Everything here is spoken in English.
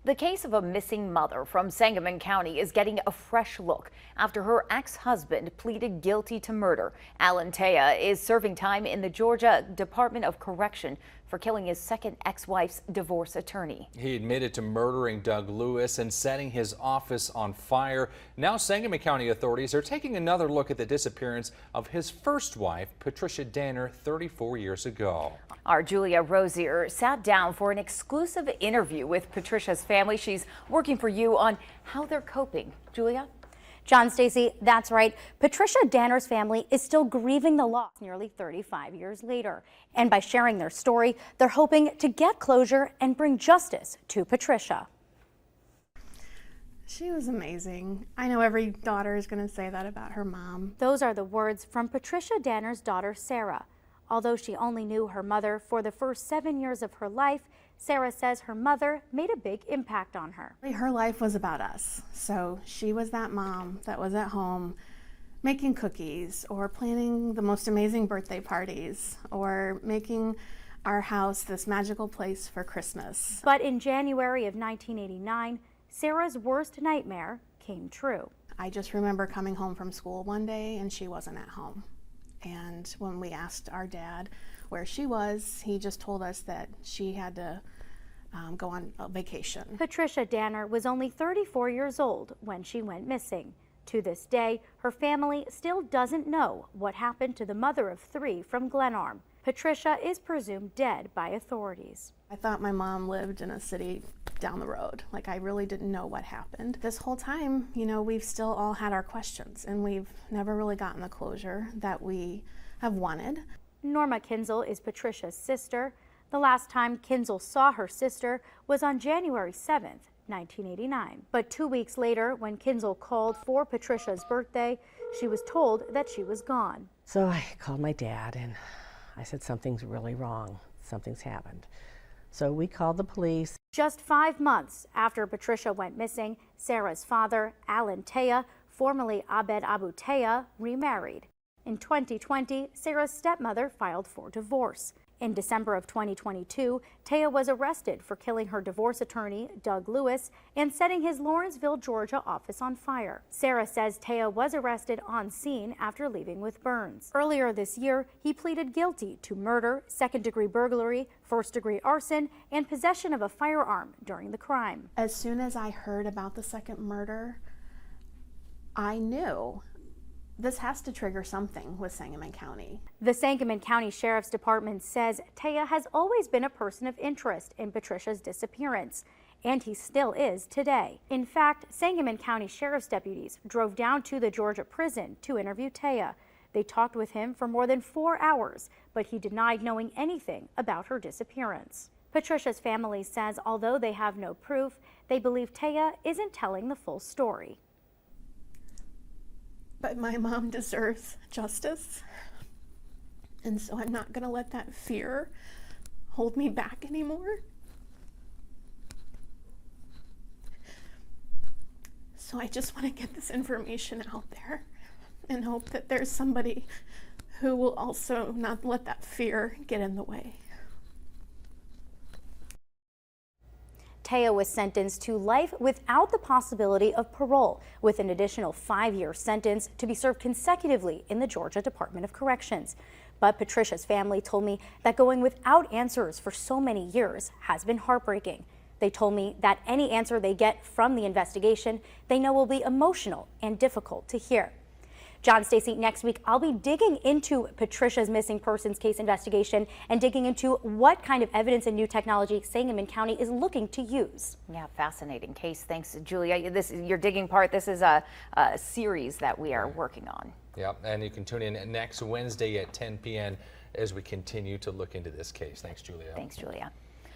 The case of a missing mother from Sangamon County is getting a fresh look after her ex-husband pleaded guilty to murder. Alan Taya is serving time in the Georgia Department of Correction for killing his second ex-wife's divorce attorney. He admitted to murdering Doug Lewis and setting his office on fire. Now Sangamon County authorities are taking another look at the disappearance of his first wife, Patricia Danner, 34 years ago. Our Julia Rosier sat down for an exclusive interview with Patricia's family. She's working for you on how they're coping. Julia? John, Stacy, that's right. Patricia Danner's family is still grieving the loss nearly 35 years later. And by sharing their story, they're hoping to get closure and bring justice to Patricia. She was amazing. I know every daughter is going to say that about her mom. Those are the words from Patricia Danner's daughter, Sarah. Although she only knew her mother for the first 7 years of her life, Sarah says her mother made a big impact on her. Her life was about us. So she was that mom that was at home making cookies or planning the most amazing birthday parties or making our house this magical place for Christmas. But in January of 1989, Sarah's worst nightmare came true. I just remember coming home from school one day and she wasn't at home. And when we asked our dad where she was, he just told us that she had to go on a vacation. Patricia Danner was only 34 years old when she went missing. To this day, her family still doesn't know what happened to the mother of 3 from Glenarm. Patricia is presumed dead by authorities. I thought my mom lived in a city down the road. Like, I really didn't know what happened. This whole time, you know, we've still all had our questions and we've never really gotten the closure that we have wanted. Norma Kinzel is Patricia's sister. The last time Kinzel saw her sister was on January 7th, 1989. But 2 weeks later, when Kinzel called for Patricia's birthday, she was told that she was gone. So I called my dad and I said, something's really wrong. Something's happened. So we called the police. Just 5 months after Patricia went missing, Sarah's father, Alan Taya, formerly Abed Abu Taya, remarried. In 2020, Sarah's stepmother filed for divorce. In December of 2022, Taya was arrested for killing her divorce attorney, Doug Lewis, and setting his Lawrenceville, Georgia office on fire. Sarah says Taya was arrested on scene after leaving with burns. Earlier this year, he pleaded guilty to murder, second-degree burglary, first-degree arson, and possession of a firearm during the crime. As soon as I heard about the second murder, I knew this has to trigger something with Sangamon County. The Sangamon County Sheriff's Department says Taya has always been a person of interest in Patricia's disappearance, and he still is today. In fact, Sangamon County Sheriff's deputies drove down to the Georgia prison to interview Taya. They talked with him for more than 4 hours, but he denied knowing anything about her disappearance. Patricia's family says although they have no proof, they believe Taya isn't telling the full story. But my mom deserves justice, and so I'm not going to let that fear hold me back anymore. So I just want to get this information out there and hope that there's somebody who will also not let that fear get in the way. Taya was sentenced to life without the possibility of parole, with an additional 5-year sentence to be served consecutively in the Georgia Department of Corrections. But Patricia's family told me that going without answers for so many years has been heartbreaking. They told me that any answer they get from the investigation they know will be emotional and difficult to hear. John, Stacy, next week I'll be digging into Patricia's missing persons case investigation and digging into what kind of evidence and new technology Sangamon County is looking to use. Yeah, fascinating case. Thanks, Julia. This is your digging part. This is a series that we are working on. Yep, and you can tune in next Wednesday at 10 p.m. as we continue to look into this case. Thanks, Julia. Thanks, Julia.